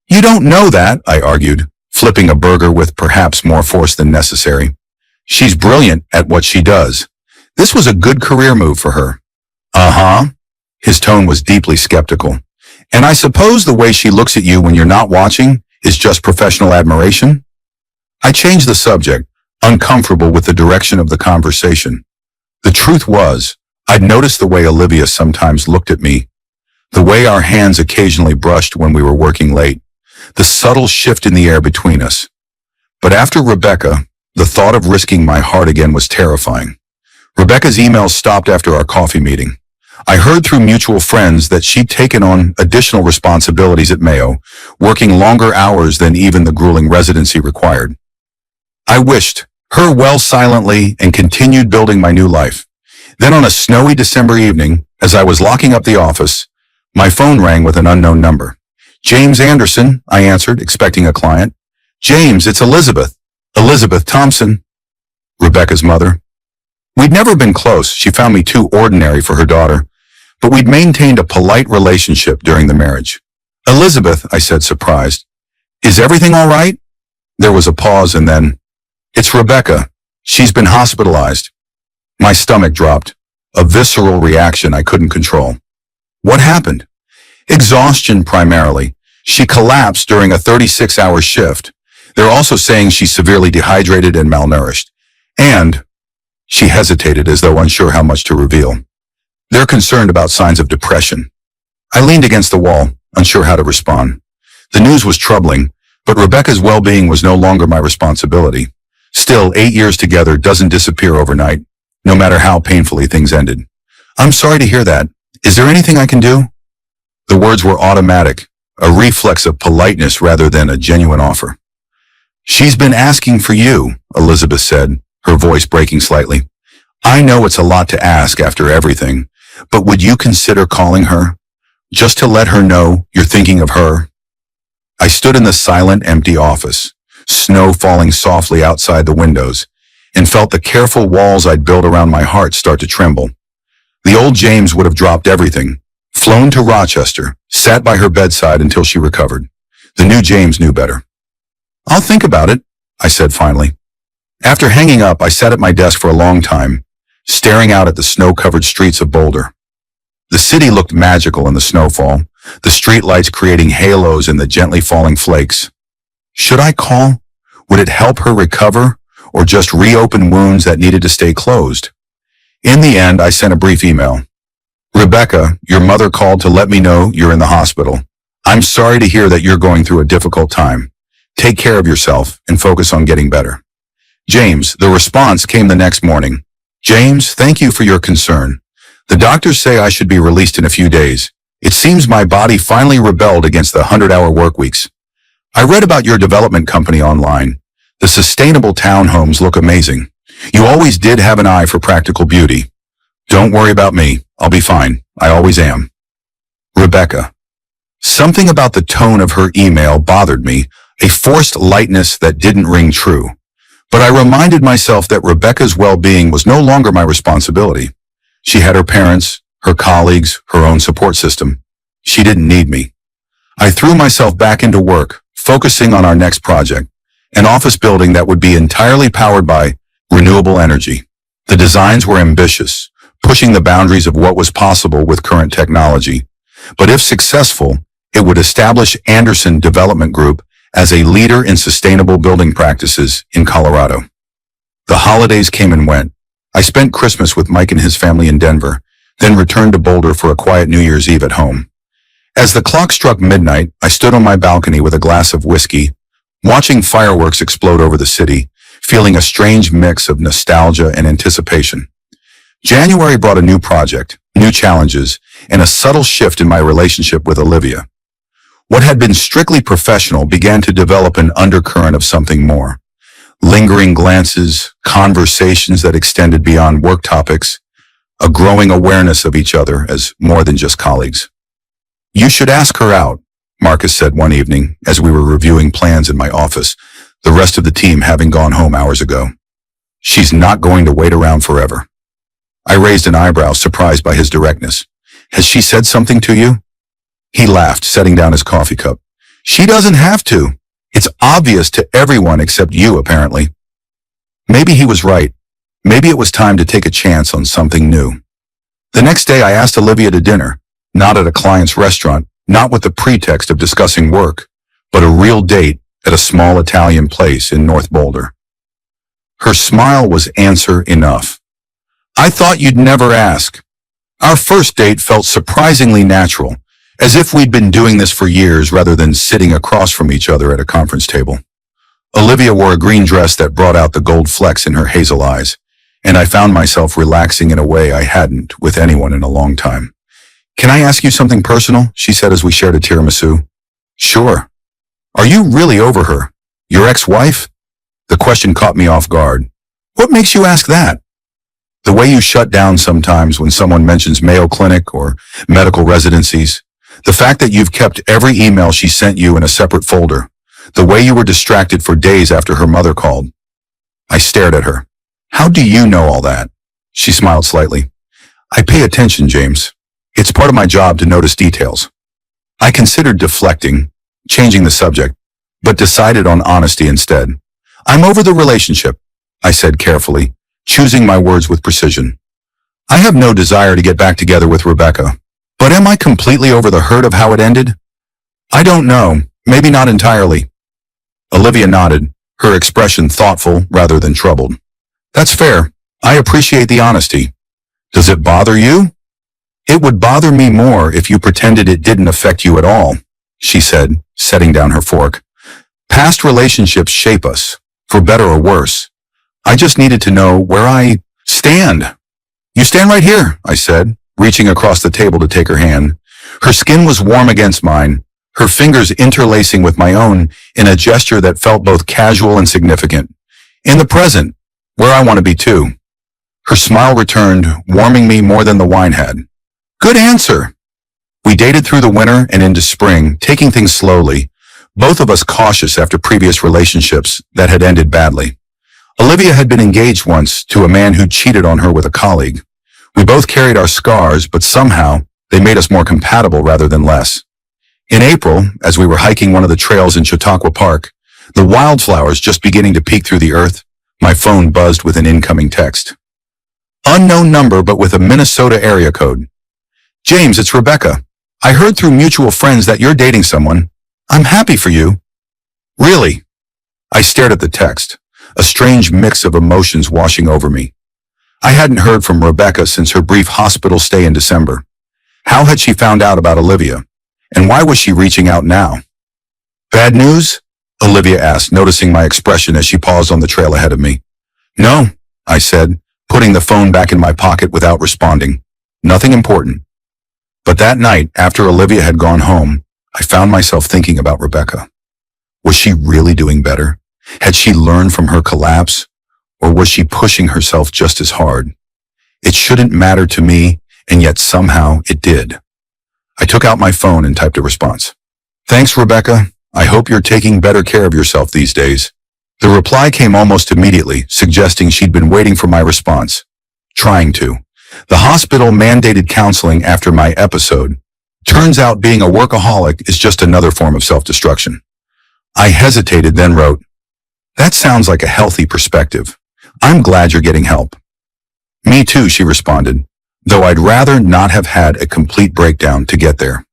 "You don't know that," I argued, flipping a burger with perhaps more force than necessary. "She's brilliant at what she does. This was a good career move for her." "Uh-huh." His tone was deeply skeptical. "And I suppose the way she looks at you when you're not watching is just professional admiration?" I changed the subject, uncomfortable with the direction of the conversation. The truth was, I'd noticed the way Olivia sometimes looked at me, the way our hands occasionally brushed when we were working late, the subtle shift in the air between us. But after Rebecca, the thought of risking my heart again was terrifying. Rebecca's emails stopped after our coffee meeting. I heard through mutual friends that she'd taken on additional responsibilities at Mayo, working longer hours than even the grueling residency required. I wished her well silently and continued building my new life. Then on a snowy December evening, as I was locking up the office, my phone rang with an unknown number. "James Anderson," I answered, expecting a client. "James, it's Elizabeth. Elizabeth Thompson." Rebecca's mother. We'd never been close. She found me too ordinary for her daughter, but we'd maintained a polite relationship during the marriage. "Elizabeth," I said, surprised. "Is everything all right?" There was a pause and then, "It's Rebecca. She's been hospitalized." My stomach dropped, a visceral reaction I couldn't control. "What happened?" "Exhaustion primarily. She collapsed during a 36-hour shift. They're also saying she's severely dehydrated and malnourished. And," she hesitated as though unsure how much to reveal, "they're concerned about signs of depression." I leaned against the wall, unsure how to respond. The news was troubling, but Rebecca's well-being was no longer my responsibility. Still, 8 years together doesn't disappear overnight, no matter how painfully things ended. "I'm sorry to hear that. Is there anything I can do?" The words were automatic, a reflex of politeness rather than a genuine offer. "She's been asking for you," Elizabeth said, her voice breaking slightly. "I know it's a lot to ask after everything, but would you consider calling her, just to let her know you're thinking of her?" I stood in the silent, empty office, snow falling softly outside the windows, and felt the careful walls I'd built around my heart start to tremble. The old James would have dropped everything, Flown to Rochester, sat by her bedside until she recovered. The new James knew better. I'll think about it, I said finally. After hanging up, I sat at my desk for a long time, staring out at the snow-covered streets of Boulder. The city looked magical in the snowfall, the streetlights creating halos in the gently falling flakes. Should I call? Would it help her recover, or just reopen wounds that needed to stay closed? In the end, I sent a brief email. Rebecca, your mother called to let me know you're in the hospital. I'm sorry to hear that you're going through a difficult time. Take care of yourself and focus on getting better. James, the response came the next morning. James, thank you for your concern. The doctors say I should be released in a few days. It seems my body finally rebelled against the 100-hour work weeks. I read about your development company online. The sustainable townhomes look amazing. You always did have an eye for practical beauty. Don't worry about me. I'll be fine. I always am. Rebecca. Something about the tone of her email bothered me, a forced lightness that didn't ring true. But I reminded myself that Rebecca's well-being was no longer my responsibility. She had her parents, her colleagues, her own support system. She didn't need me. I threw myself back into work, focusing on our next project, an office building that would be entirely powered by renewable energy. The designs were ambitious, pushing the boundaries of what was possible with current technology. But if successful, it would establish Anderson Development Group as a leader in sustainable building practices in Colorado. The holidays came and went. I spent Christmas with Mike and his family in Denver, then returned to Boulder for a quiet New Year's Eve at home. As the clock struck midnight, I stood on my balcony with a glass of whiskey, watching fireworks explode over the city, feeling a strange mix of nostalgia and anticipation. January brought a new project, new challenges, and a subtle shift in my relationship with Olivia. What had been strictly professional began to develop an undercurrent of something more. Lingering glances, conversations that extended beyond work topics, a growing awareness of each other as more than just colleagues. You should ask her out, Marcus said one evening as we were reviewing plans in my office, the rest of the team having gone home hours ago. She's not going to wait around forever. I raised an eyebrow, surprised by his directness. Has she said something to you? He laughed, setting down his coffee cup. She doesn't have to. It's obvious to everyone except you, apparently. Maybe he was right. Maybe it was time to take a chance on something new. The next day I asked Olivia to dinner, not at a client's restaurant, not with the pretext of discussing work, but a real date at a small Italian place in North Boulder. Her smile was answer enough. I thought you'd never ask. Our first date felt surprisingly natural, as if we'd been doing this for years rather than sitting across from each other at a conference table. Olivia wore a green dress that brought out the gold flecks in her hazel eyes, and I found myself relaxing in a way I hadn't with anyone in a long time. Can I ask you something personal? She said as we shared a tiramisu. Sure. Are you really over her? Your ex-wife? The question caught me off guard. What makes you ask that? The way you shut down sometimes when someone mentions Mayo Clinic or medical residencies. The fact that you've kept every email she sent you in a separate folder. The way you were distracted for days after her mother called. I stared at her. How do you know all that? She smiled slightly. I pay attention, James. It's part of my job to notice details. I considered deflecting, changing the subject, but decided on honesty instead. I'm over the relationship, I said carefully, choosing my words with precision. I have no desire to get back together with Rebecca, but am I completely over the hurt of how it ended? I don't know, maybe not entirely. Olivia nodded, her expression thoughtful rather than troubled. That's fair. I appreciate the honesty. Does it bother you? It would bother me more if you pretended it didn't affect you at all, she said, setting down her fork. Past relationships shape us, for better or worse. I just needed to know where I stand. You stand right here, I said, reaching across the table to take her hand. Her skin was warm against mine, her fingers interlacing with my own in a gesture that felt both casual and significant. In the present, where I want to be too. Her smile returned, warming me more than the wine had. Good answer. We dated through the winter and into spring, taking things slowly, both of us cautious after previous relationships that had ended badly. Olivia had been engaged once to a man who cheated on her with a colleague. We both carried our scars, but somehow They made us more compatible rather than less. In April, as we were hiking one of the trails in Chautauqua Park, the wildflowers just beginning to peek through the earth, my phone buzzed with an incoming text. Unknown number, but with a Minnesota area code. James, it's Rebecca. I heard through mutual friends that you're dating someone. I'm happy for you. Really? I stared at the text, a strange mix of emotions washing over me. I hadn't heard from Rebecca since her brief hospital stay in December. How had she found out about Olivia? And why was she reaching out now? Bad news? Olivia asked, noticing my expression as she paused on the trail ahead of me. No, I said, putting the phone back in my pocket without responding. Nothing important. But that night, after Olivia had gone home, I found myself thinking about Rebecca. Was she really doing better? Had she learned from her collapse? Or was she pushing herself just as hard? It shouldn't matter to me, and yet somehow it did. I took out my phone and typed a response. Thanks, Rebecca. I hope you're taking better care of yourself these days. The reply came almost immediately, suggesting she'd been waiting for my response. Trying to. The hospital mandated counseling after my episode. Turns out being a workaholic is just another form of self-destruction. I hesitated, then wrote, That sounds like a healthy perspective. I'm glad you're getting help. Me too, she responded, though I'd rather not have had a complete breakdown to get there.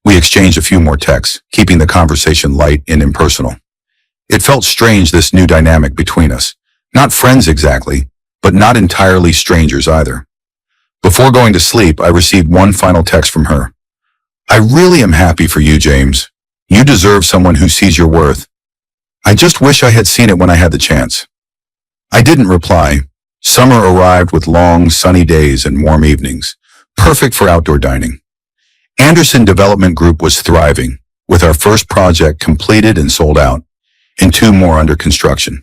We exchanged a few more texts, keeping the conversation light and impersonal. It felt strange, this new dynamic between us. Not friends exactly, but not entirely strangers either. Before going to sleep, I received one final text from her. I really am happy for you, James. You deserve someone who sees your worth. I just wish I had seen it when I had the chance. I didn't reply. Summer arrived with long, sunny days and warm evenings, perfect for outdoor dining. Anderson Development Group was thriving, with our first project completed and sold out, and 2 more under construction.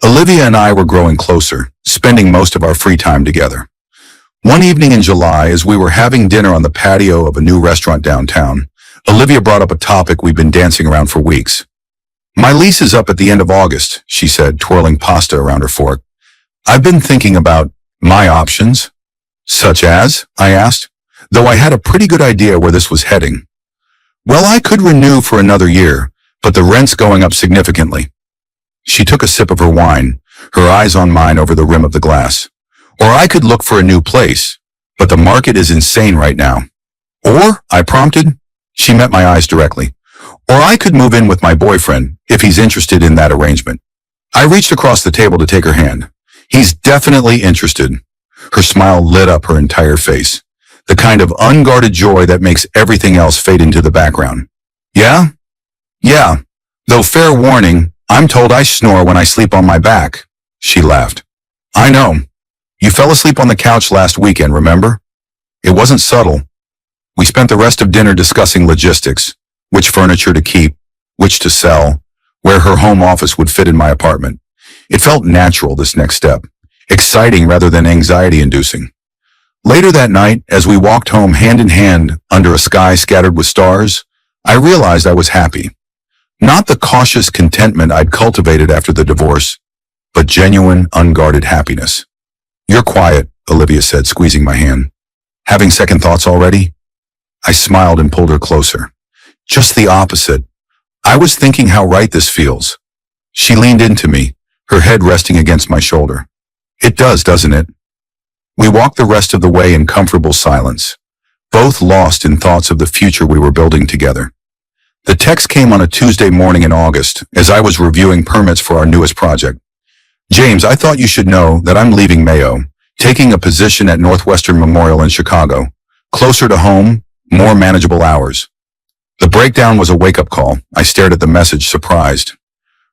Olivia and I were growing closer, spending most of our free time together. One evening in July, as we were having dinner on the patio of a new restaurant downtown, Olivia brought up a topic we'd been dancing around for weeks. My lease is up at the end of August, she said, twirling pasta around her fork. I've been thinking about my options. Such as? I asked, though I had a pretty good idea where this was heading. Well, I could renew for another year, but the rent's going up significantly. She took a sip of her wine, her eyes on mine over the rim of the glass. Or I could look for a new place, but the market is insane right now. Or, I prompted. She met my eyes directly. Or I could move in with my boyfriend, if he's interested in that arrangement. I reached across the table to take her hand. He's definitely interested. Her smile lit up her entire face, the kind of unguarded joy that makes everything else fade into the background. Yeah? Yeah. Though fair warning, I'm told I snore when I sleep on my back. She laughed. I know. You fell asleep on the couch last weekend, remember? It wasn't subtle. We spent the rest of dinner discussing logistics, which furniture to keep, which to sell, where her home office would fit in my apartment. It felt natural, this next step, exciting rather than anxiety-inducing. Later that night, as we walked home hand in hand under a sky scattered with stars, I realized I was happy. Not the cautious contentment I'd cultivated after the divorce, but genuine, unguarded happiness. You're quiet, Olivia said, squeezing my hand. Having second thoughts already? I smiled and pulled her closer. Just the opposite. I was thinking how right this feels. She leaned into me, her head resting against my shoulder. It does, doesn't it? We walked the rest of the way in comfortable silence, both lost in thoughts of the future we were building together. The text came on a Tuesday morning in August, as I was reviewing permits for our newest project. James, I thought you should know that I'm leaving Mayo, taking a position at Northwestern Memorial in Chicago, closer to home, more manageable hours. The breakdown was a wake-up call. I stared at the message, surprised.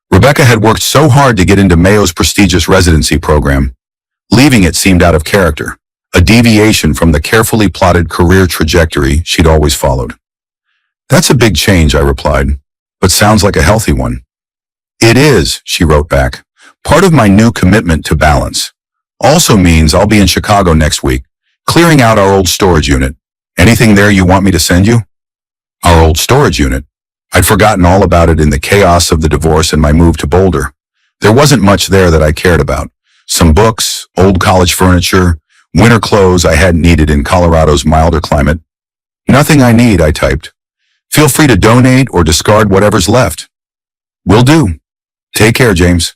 Rebecca had worked so hard to get into Mayo's prestigious residency program. Leaving it seemed out of character, a deviation from the carefully plotted career trajectory she'd always followed. That's a big change, I replied, but sounds like a healthy one. It is, she wrote back, part of my new commitment to balance. Also means I'll be in Chicago next week, clearing out our old storage unit. Anything there you want me to send you? Our old storage unit. I'd forgotten all about it in the chaos of the divorce and my move to Boulder. There wasn't much there that I cared about. Some books, old college furniture, winter clothes I hadn't needed in Colorado's milder climate. Nothing I need, I typed. Feel free to donate or discard whatever's left. Will do. Take care, James.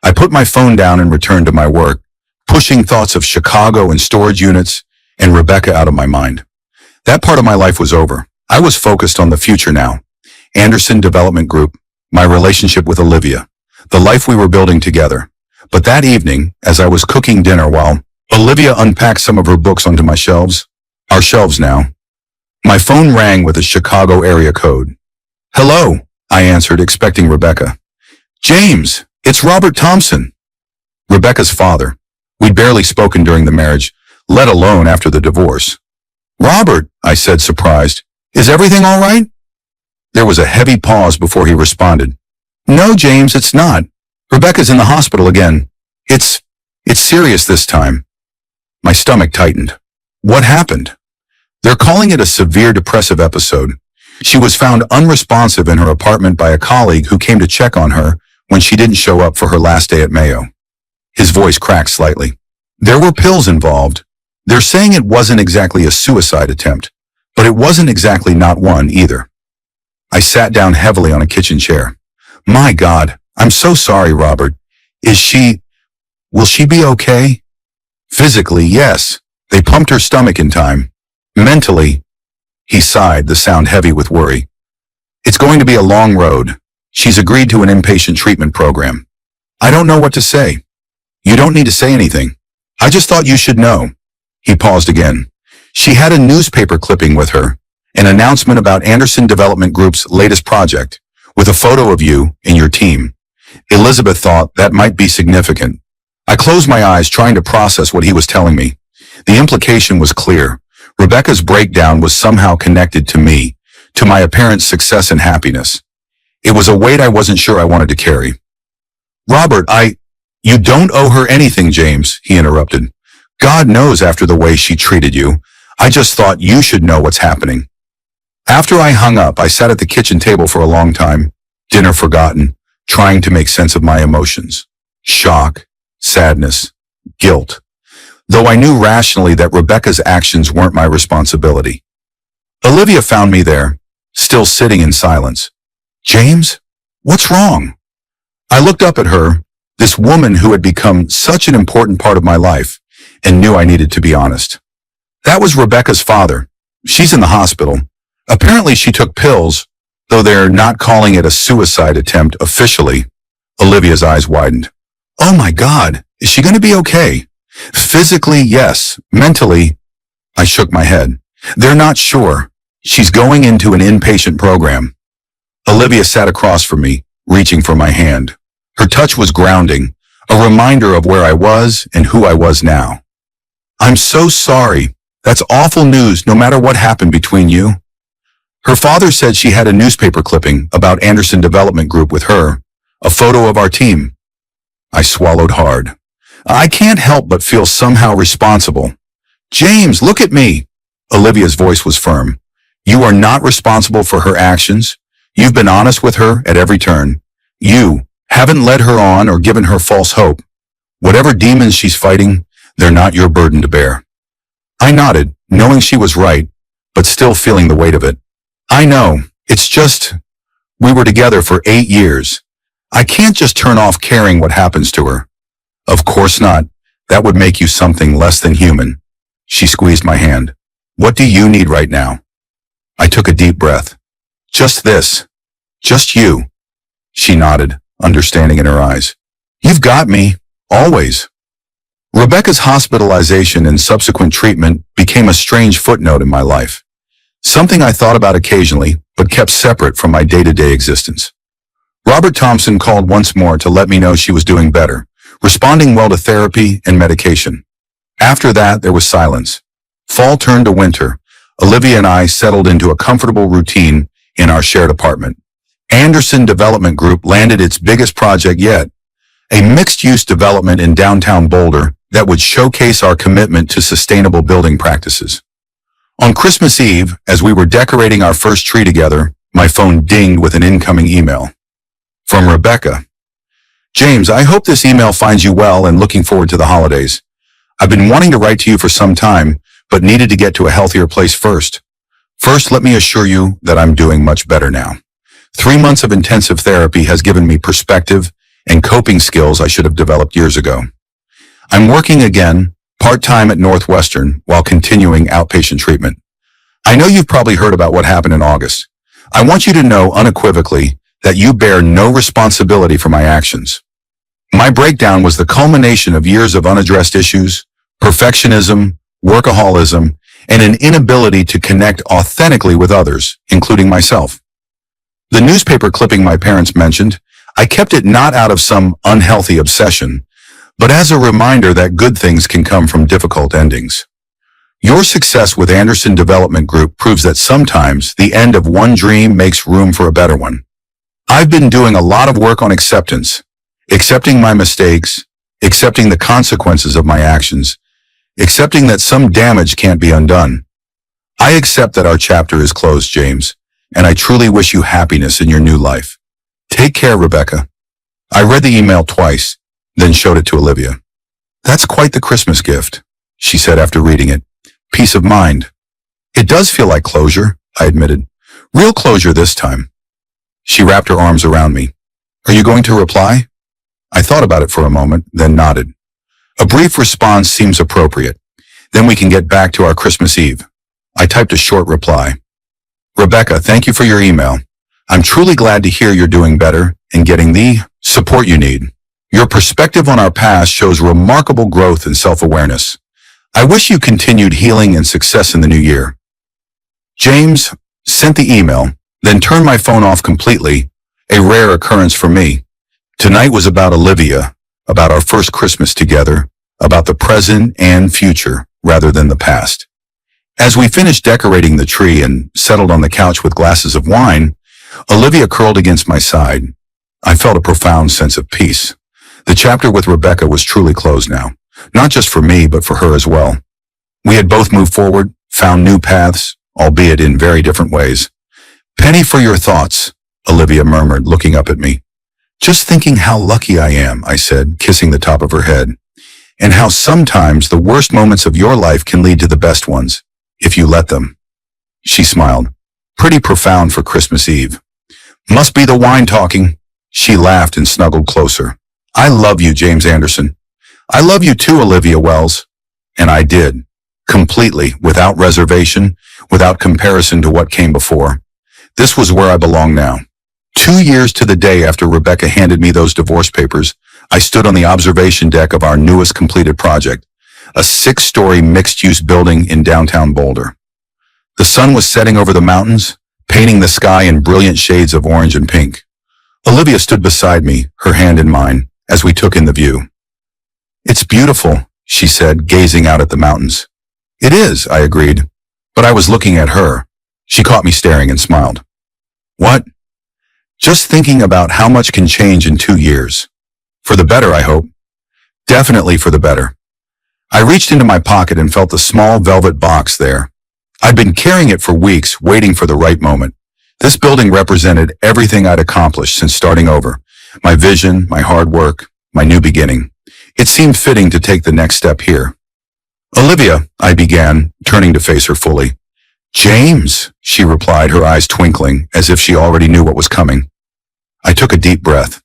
I put my phone down and returned to my work, pushing thoughts of Chicago and storage units and Rebecca out of my mind. That part of my life was over. I was focused on the future now. Anderson Development Group, my relationship with Olivia, the life we were building together. But that evening, as I was cooking dinner while Olivia unpacked some of her books onto my shelves, our shelves now, my phone rang with a Chicago area code. Hello, I answered, expecting Rebecca. James, it's Robert Thompson. Rebecca's father. We'd barely spoken during the marriage, let alone after the divorce. Robert, I said, surprised, is everything all right? There was a heavy pause before he responded. No, James, it's not. Rebecca's in the hospital again. It's serious this time. My stomach tightened. What happened? They're calling it a severe depressive episode. She was found unresponsive in her apartment by a colleague who came to check on her when she didn't show up for her last day at Mayo. His voice cracked slightly. There were pills involved. They're saying it wasn't exactly a suicide attempt, but it wasn't exactly not one either. I sat down heavily on a kitchen chair. My God, I'm so sorry, Robert. Will she be okay? Physically, yes. They pumped her stomach in time. Mentally, he sighed, the sound heavy with worry. It's going to be a long road. She's agreed to an inpatient treatment program. I don't know what to say. You don't need to say anything. I just thought you should know. He paused again. She had a newspaper clipping with her, an announcement about Anderson Development Group's latest project, with a photo of you and your team. Elizabeth thought that might be significant. I closed my eyes, trying to process what he was telling me. The implication was clear. Rebecca's breakdown was somehow connected to me, to my apparent success and happiness. It was a weight I wasn't sure I wanted to carry. Robert, you don't owe her anything, James, he interrupted. God knows after the way she treated you. I just thought you should know what's happening. After I hung up, I sat at the kitchen table for a long time, dinner forgotten, trying to make sense of my emotions. Shock, sadness, guilt. Though I knew rationally that Rebecca's actions weren't my responsibility. Olivia found me there, still sitting in silence. James, what's wrong? I looked up at her, this woman who had become such an important part of my life, and knew I needed to be honest. That was Rebecca's father. She's in the hospital. Apparently she took pills, though they're not calling it a suicide attempt officially. Olivia's eyes widened. Oh my God, is she going to be okay? Physically, yes. Mentally, I shook my head. They're not sure. She's going into an inpatient program. Olivia sat across from me, reaching for my hand. Her touch was grounding, a reminder of where I was and who I was now. I'm so sorry. That's awful news, no matter what happened between you. Her father said she had a newspaper clipping about Anderson Development Group with her, a photo of our team. I swallowed hard. I can't help but feel somehow responsible. James, look at me. Olivia's voice was firm. You are not responsible for her actions. You've been honest with her at every turn. You haven't led her on or given her false hope. Whatever demons she's fighting, they're not your burden to bear. I nodded, knowing she was right, but still feeling the weight of it. I know. It's just, we were together for 8 years. I can't just turn off caring what happens to her. Of course not. That would make you something less than human. She squeezed my hand. What do you need right now? I took a deep breath. Just this. Just you. She nodded, understanding in her eyes. You've got me. Always. Rebecca's hospitalization and subsequent treatment became a strange footnote in my life. Something I thought about occasionally, but kept separate from my day-to-day existence. Robert Thompson called once more to let me know she was doing better, responding well to therapy and medication. After that, there was silence. Fall turned to winter. Olivia and I settled into a comfortable routine in our shared apartment. Anderson Development Group landed its biggest project yet, a mixed-use development in downtown Boulder that would showcase our commitment to sustainable building practices. On Christmas Eve, as we were decorating our first tree together, my phone dinged with an incoming email. From Rebecca. James, I hope this email finds you well and looking forward to the holidays. I've been wanting to write to you for some time, but needed to get to a healthier place first. First, let me assure you that I'm doing much better now. 3 months of intensive therapy has given me perspective and coping skills I should have developed years ago. I'm working again, part-time at Northwestern, while continuing outpatient treatment. I know you've probably heard about what happened in August. I want you to know unequivocally that you bear no responsibility for my actions. My breakdown was the culmination of years of unaddressed issues, perfectionism, workaholism, and an inability to connect authentically with others, including myself. The newspaper clipping my parents mentioned, I kept it not out of some unhealthy obsession, but as a reminder that good things can come from difficult endings. Your success with Anderson Development Group proves that sometimes the end of one dream makes room for a better one. I've been doing a lot of work on acceptance, accepting my mistakes, accepting the consequences of my actions, accepting that some damage can't be undone. I accept that our chapter is closed, James, and I truly wish you happiness in your new life. Take care, Rebecca. I read the email twice, then showed it to Olivia. That's quite the Christmas gift, she said after reading it. Peace of mind. It does feel like closure, I admitted. Real closure this time. She wrapped her arms around me. Are you going to reply? I thought about it for a moment, then nodded. A brief response seems appropriate. Then we can get back to our Christmas Eve. I typed a short reply. Rebecca, thank you for your email. I'm truly glad to hear you're doing better and getting the support you need. Your perspective on our past shows remarkable growth and self-awareness. I wish you continued healing and success in the new year. James sent the email, then turned my phone off completely, a rare occurrence for me. Tonight was about Olivia, about our first Christmas together, about the present and future rather than the past. As we finished decorating the tree and settled on the couch with glasses of wine, Olivia curled against my side. I felt a profound sense of peace. The chapter with Rebecca was truly closed now, not just for me, but for her as well. We had both moved forward, found new paths, albeit in very different ways. Penny for your thoughts, Olivia murmured, looking up at me. Just thinking how lucky I am, I said, kissing the top of her head, and how sometimes the worst moments of your life can lead to the best ones, if you let them. She smiled. Pretty profound for Christmas Eve. Must be the wine talking. She laughed and snuggled closer. I love you, James Anderson. I love you too, Olivia Wells. And I did. Completely, without reservation, without comparison to what came before. This was where I belong now. 2 years to the day after Rebecca handed me those divorce papers, I stood on the observation deck of our newest completed project, a 6-story mixed-use building in downtown Boulder. The sun was setting over the mountains, painting the sky in brilliant shades of orange and pink. Olivia stood beside me, her hand in mine, as we took in the view. It's beautiful, she said, gazing out at the mountains. It is, I agreed, but I was looking at her. She caught me staring and smiled. What? Just thinking about how much can change in 2 years. For the better, I hope. Definitely for the better. I reached into my pocket and felt the small velvet box there. I'd been carrying it for weeks, waiting for the right moment. This building represented everything I'd accomplished since starting over. My vision, my hard work, my new beginning. It seemed fitting to take the next step here. Olivia, I began, turning to face her fully. James, she replied, her eyes twinkling, as if she already knew what was coming. I took a deep breath.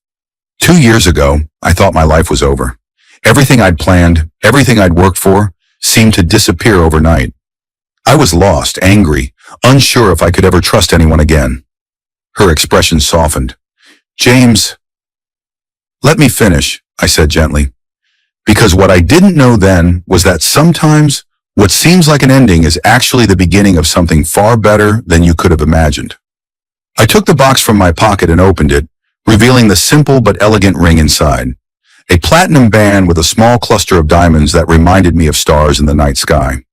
2 years ago, I thought my life was over. Everything I'd planned, everything I'd worked for, seemed to disappear overnight. I was lost, angry, unsure if I could ever trust anyone again. Her expression softened. James, let me finish, I said gently. Because what I didn't know then was that sometimes what seems like an ending is actually the beginning of something far better than you could have imagined. I took the box from my pocket and opened it, revealing the simple but elegant ring inside. A platinum band with a small cluster of diamonds that reminded me of stars in the night sky.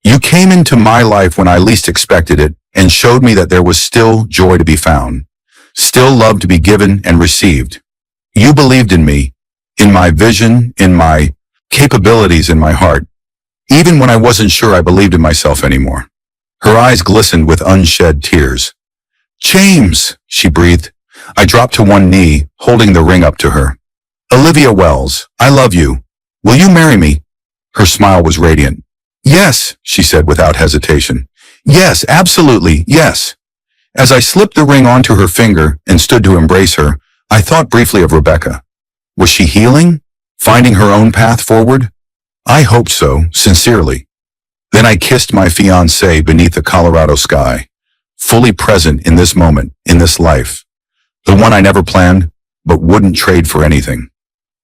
You came into my life when I least expected it and showed me that there was still joy to be found, still love to be given and received. You believed in me, in my vision, in my capabilities, in my heart, even when I wasn't sure I believed in myself anymore. Her eyes glistened with unshed tears. James, she breathed. I dropped to one knee, holding the ring up to her. Olivia Wells, I love you. Will you marry me? Her smile was radiant. Yes, she said without hesitation. Yes, absolutely, yes. As I slipped the ring onto her finger and stood to embrace her, I thought briefly of Rebecca. Was she healing? Finding her own path forward? I hoped so, sincerely. Then I kissed my fiancée beneath the Colorado sky, fully present in this moment, in this life. The one I never planned, but wouldn't trade for anything.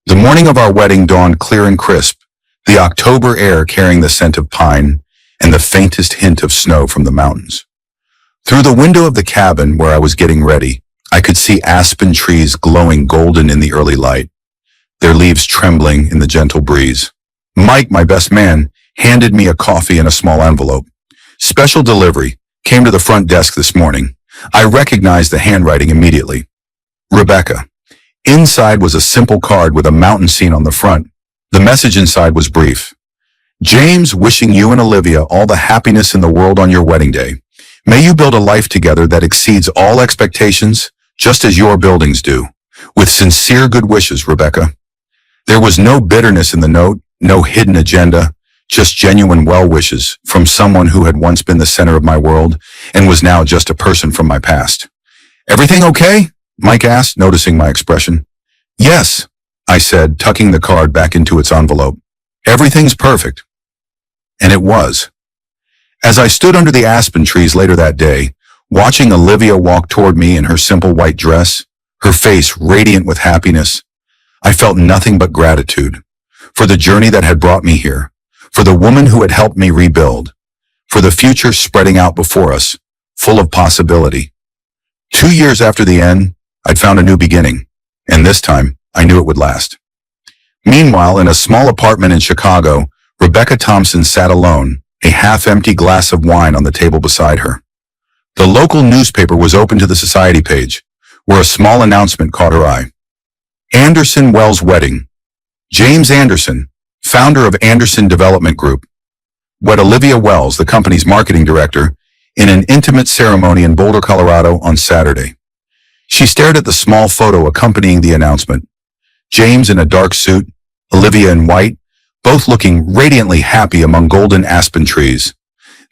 The morning of our wedding dawned clear and crisp, the October air carrying the scent of pine and the faintest hint of snow from the mountains. Through the window of the cabin where I was getting ready, I could see aspen trees glowing golden in the early light, their leaves trembling in the gentle breeze. Mike, my best man, handed me a coffee in a small envelope. Special delivery, came to the front desk this morning. I recognized the handwriting immediately. Rebecca. Inside was a simple card with a mountain scene on the front. The message inside was brief. James, wishing you and Olivia all the happiness in the world on your wedding day. May you build a life together that exceeds all expectations, just as your buildings do. With sincere good wishes, Rebecca. There was no bitterness in the note, no hidden agenda, just genuine well wishes from someone who had once been the center of my world and was now just a person from my past. Everything okay? Mike asked, noticing my expression. Yes, I said, tucking the card back into its envelope. Everything's perfect. And it was. As I stood under the aspen trees later that day, watching Olivia walk toward me in her simple white dress, her face radiant with happiness, I felt nothing but gratitude for the journey that had brought me here, for the woman who had helped me rebuild, for the future spreading out before us, full of possibility. 2 years after the end, I'd found a new beginning, and this time I knew it would last. Meanwhile, in a small apartment in Chicago, Rebecca Thompson sat alone, a half-empty glass of wine on the table beside her. The local newspaper was open to the society page, where a small announcement caught her eye. Anderson Wells Wedding. James Anderson, founder of Anderson Development Group, wed Olivia Wells, the company's marketing director, in an intimate ceremony in Boulder, Colorado on Saturday. She stared at the small photo accompanying the announcement. James in a dark suit, Olivia in white, both looking radiantly happy among golden aspen trees.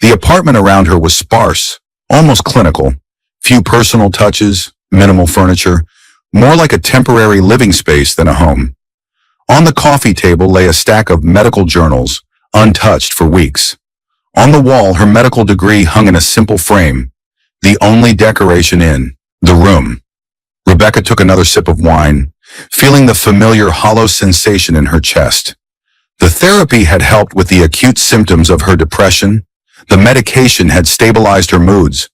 The apartment around her was sparse, almost clinical, few personal touches, minimal furniture, more like a temporary living space than a home. On the coffee table lay a stack of medical journals, untouched for weeks. On the wall, her medical degree hung in a simple frame, the only decoration in the room. Rebecca took another sip of wine, feeling the familiar hollow sensation in her chest. The therapy had helped with the acute symptoms of her depression. The medication had stabilized her moods,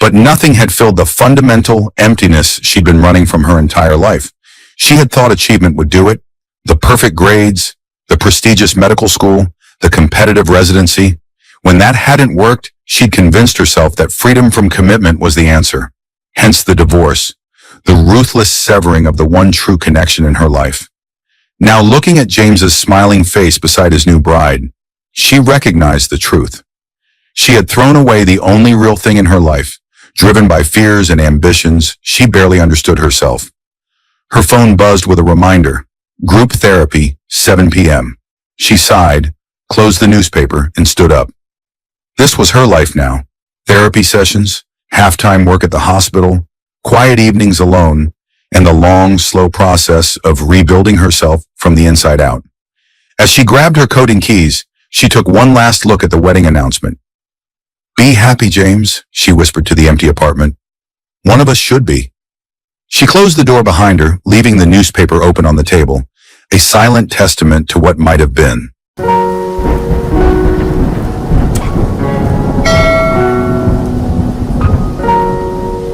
but nothing had filled the fundamental emptiness she'd been running from her entire life. She had thought achievement would do it, the perfect grades, the prestigious medical school, the competitive residency. When that hadn't worked, she'd convinced herself that freedom from commitment was the answer. Hence the divorce, the ruthless severing of the one true connection in her life. Now looking at James's smiling face beside his new bride, she recognized the truth. She had thrown away the only real thing in her life, driven by fears and ambitions she barely understood herself. Her phone buzzed with a reminder. Group therapy, 7 p.m. She sighed, closed the newspaper, and stood up. This was her life now. Therapy sessions, half-time work at the hospital, quiet evenings alone, and the long, slow process of rebuilding herself from the inside out. As she grabbed her coat and keys, she took one last look at the wedding announcement. Be happy, James, she whispered to the empty apartment. One of us should be. She closed the door behind her, leaving the newspaper open on the table, a silent testament to what might have been.